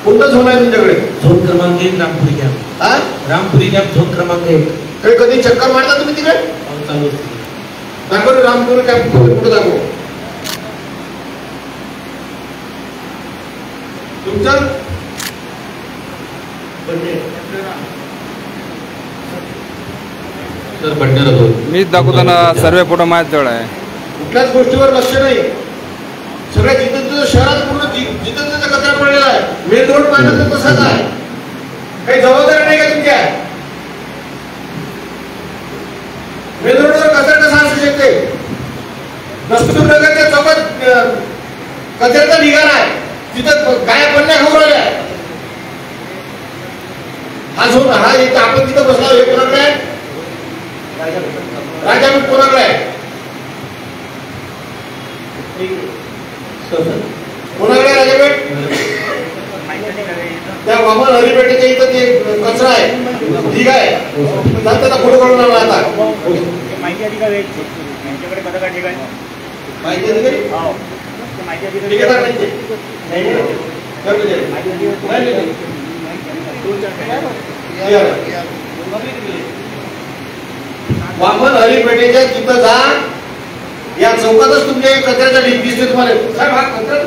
कोणता झोन आहे तुमच्याकडे? झोन क्रमांक 1 रामपुरी कॅम्प. हा, रामपुरी कॅम्प झोन क्रमांक 1. काही कधी चक्कर मारता तुम्ही तिकडे? चालू. दाखव रे रामपुरी कॅम्प कुठे दाखव तुमचं. मीच दाखवताना सर्वे फोटो माझ्या जवळ आहे. कुठल्याच गोष्टीवर लक्ष नाही. सगळ्या जिथं तिथं शहरात पूर्ण जिथं तिथं कचरा पडलेला आहे. मेन रोड पाहिलं तर तसाच आहे. काही जबाबदारी नाही का तुमच्या? मेन रोडवर कचरा कसा असू शकते? नगरच्या चौकात कचऱ्याचा ढिगारा आहे. तिथं गाया पडल्या खाऊ राहिल्या. हा झोन हा इथं आपण तिथं बसला हे कोणाकडे आहे? राजापूर कोणाकडे आहे? कोणाकडे राजापेठ? त्या वामन हरिपेठेच्या इथं ते कचरा आहे, ठीक आहे. त्याचा फोटो काढून आणला आता. माहिती अधिकारी यांच्याकडे पथका ठिकाणी माहिती अधिकारी वामन हरिपेठेच्या तिथं जा. या चौकातच तुमच्या कचऱ्याचा ढीग दिसते तुम्हाला. साहेब हा कचरा